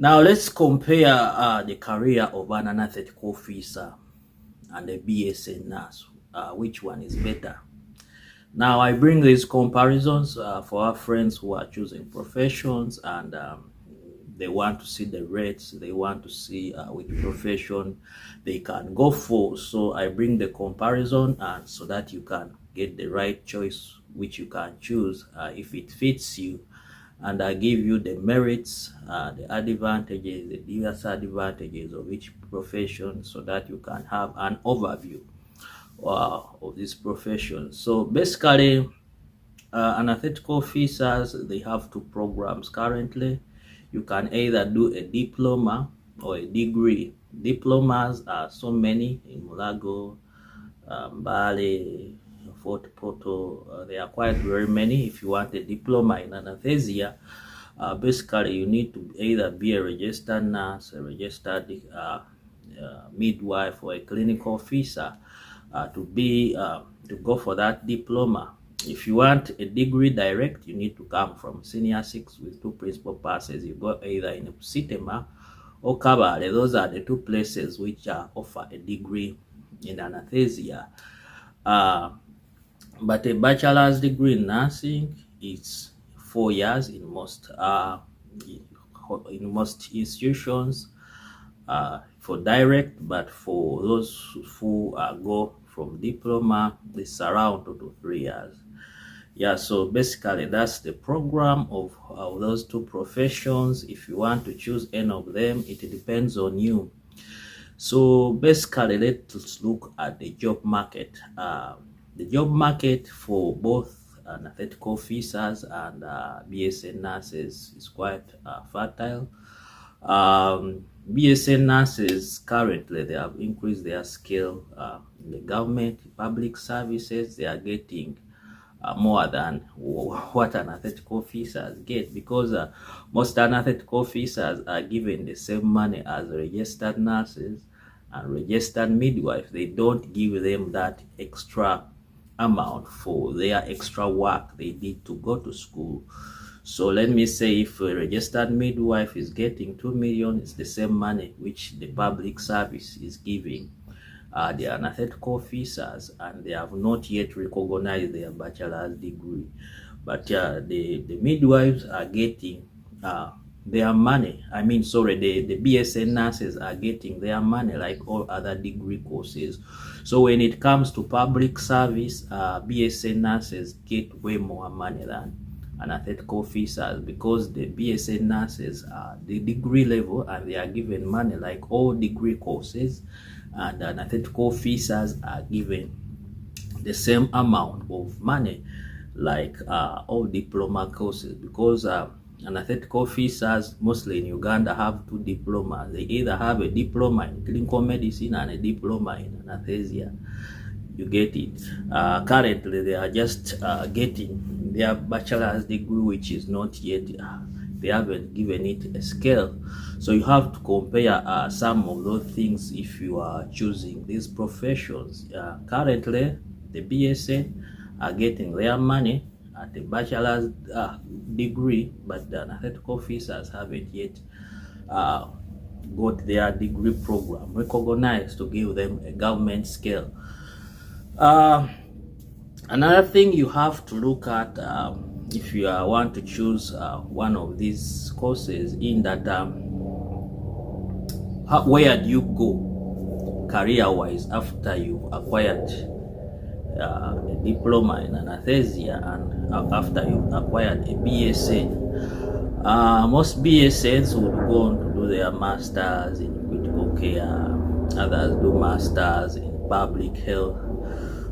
Now let's compare the career of an anesthetic officer and a BSN nurse. Which one is better? Now I bring these comparisons for our friends who are choosing professions, and they want to see the rates, they want to see which profession they can go for. So I bring the comparison, and so that you can get the right choice which you can choose if it fits you. And I give you the merits, the advantages, the disadvantages of each profession, so that you can have an overview of this profession. So basically, anesthetic officers, they have two programs currently. You can either do a diploma or a degree. Diplomas are so many in Mulago, Mbale, Fort Porto. There are quite very many. If you want a diploma in anesthesia, basically you need to either be a registered nurse, a registered midwife, or a clinical officer to go for that diploma. If you want a degree direct, you need to come from senior 6 with 2 principal passes. You go either in 𝐶𝐸𝐻 or 𝐶𝐑. Those are the 2 places which offer a degree in anesthesia. But a bachelor's degree in nursing is 4 years in most institutions for direct, but for those who go from diploma, it's around 2 to 3 years. Yeah, so basically that's the program of those 2 professions. If you want to choose any of them, it depends on you. So basically, let's look at the job market. The job market for both anesthetic officers and BSN nurses is quite fertile. BSN nurses currently, they have increased their scale in the government, public services. They are getting more than what anesthetic officers get, because most anesthetic officers are given the same money as registered nurses and registered midwives. They don't give them that extra amount for their extra work they need to go to school. So let me say, if a registered midwife is getting 2 million, it's the same money which the public service is giving the anesthetic officers, and they have not yet recognized their bachelor's degree. But the midwives are getting their money. The BSN nurses are getting their money like all other degree courses. So when it comes to public service, BSN nurses get way more money than anesthetic officers, because the BSN nurses are the degree level and they are given money like all degree courses, and anesthetic officers are given the same amount of money like all diploma courses, because anesthetic officers mostly in Uganda have 2 diplomas. They either have a diploma in clinical medicine and a diploma in anesthesia. You get it. Currently, they are just getting their bachelor's degree, which is not yet, they haven't given it a scale. So you have to compare some of those things if you are choosing these professions. Currently, the BSN are getting their money at the bachelor's degree, but the anesthetic officers haven't yet got their degree program recognized to give them a government scale. Another thing you have to look at if you want to choose one of these courses, in that where do you go career-wise after you acquired a diploma in anesthesia and after you acquired a BSN? Most BSNs would go on to do their masters in critical care, others do masters in public health.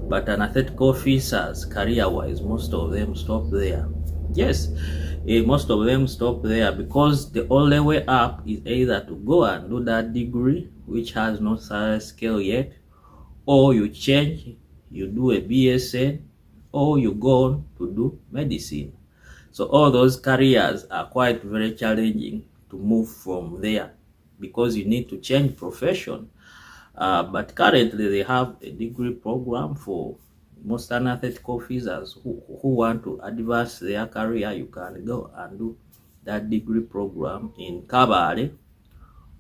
But anesthetic officers, career-wise, most of them stop there. Yes, most of them stop there, because the only way up is either to go and do that degree, which has no salary scale yet, or you change, you do a BSN, or you go on to do medicine. So all those careers are quite very challenging to move from there, because you need to change profession. But currently they have a degree program for most anesthetic officers who want to advance their career. You can go and do that degree program in Kabale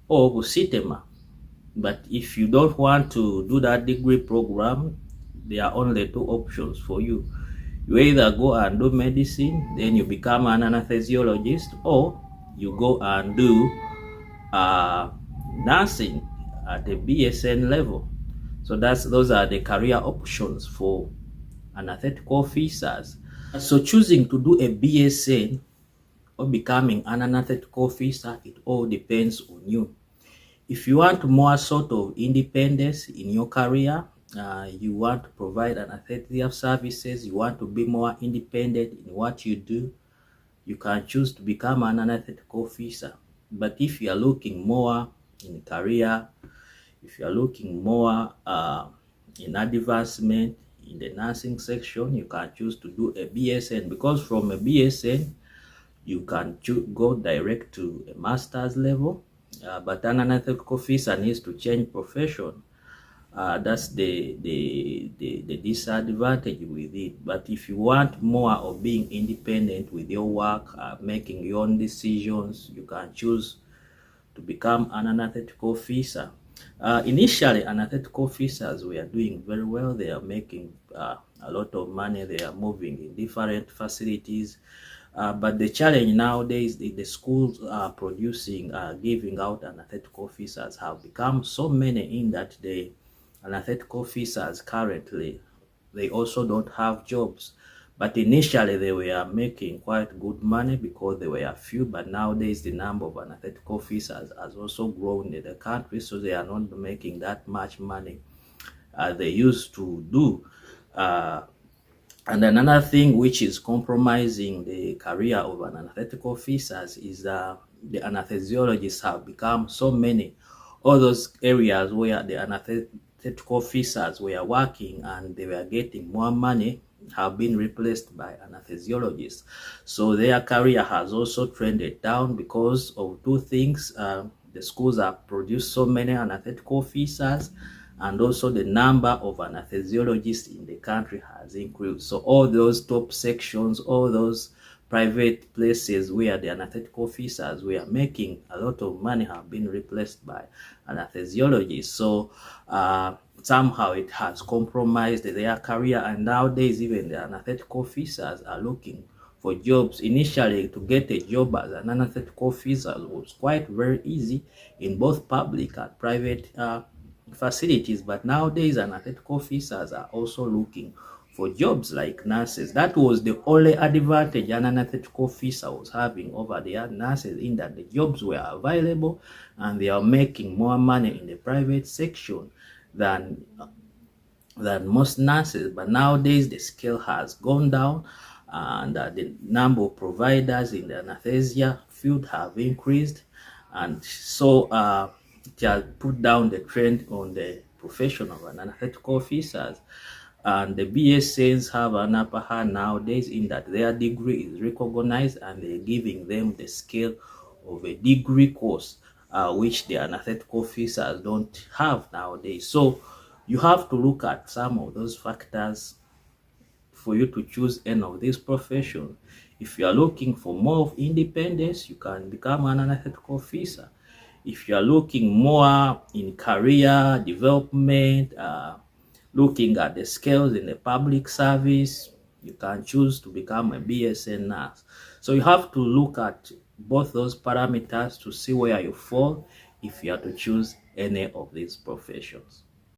or Busitema. But if you don't want to do that degree program, there are only two options for you. You either go and do medicine, then you become an anesthesiologist, or you go and do nursing at the BSN level. So those are the career options for anesthetic officers. So choosing to do a BSN or becoming an anesthetic officer, it all depends on you. If you want more sort of independence in your career, you want to provide anesthesia services, you want to be more independent in what you do, you can choose to become an anesthetic officer. But if you are looking more in career, if you are looking more in advancement in the nursing section, you can choose to do a BSN, because from a BSN you can go direct to a master's level. But an anesthetic officer needs to change profession. That's the disadvantage with it. But if you want more of being independent with your work, making your own decisions, you can choose to become an anesthetic officer. Initially, anesthetic officers were doing very well. They are making a lot of money. They are moving in different facilities. But the challenge nowadays, the schools are producing, giving out anesthetic officers have become so many in that the anesthetic officers currently, they also don't have jobs. But initially they were making quite good money because they were few, but nowadays the number of anesthetic officers has also grown in the country, so they are not making that much money as they used to do. And another thing which is compromising the career of an anesthetic officers is the anesthesiologists have become so many. All those areas where the anesthetic officers were working and they were getting more money have been replaced by anesthesiologists. So their career has also trended down because of two things. The schools have produced so many anesthetic officers, and also the number of anesthesiologists in the country has increased. So all those top sections, all those private places where the anesthetic officers were making a lot of money have been replaced by anesthesiologists. So somehow it has compromised their career, and nowadays even the anesthetic officers are looking for jobs. Initially, to get a job as an anesthetic officer was quite very easy in both public and private facilities, but nowadays anesthetic officers are also looking for jobs like nurses. That was the only advantage an anesthetic officer was having over the other nurses, in that the jobs were available and they are making more money in the private section than most nurses. But nowadays the scale has gone down, and the number of providers in the anesthesia field have increased, and so it has put down the trend on the profession of an anesthetic officers. And the BSNs have an upper hand nowadays, in that their degree is recognized and they're giving them the scale of a degree course, which the anesthetic officers don't have nowadays. So you have to look at some of those factors for you to choose any of these professions. If you are looking for more of independence, you can become an anesthetic officer. If you are looking more in career development, looking at the skills in the public service, you can choose to become a BSN nurse. So you have to look at both those parameters to see where you fall if you are to choose any of these professions.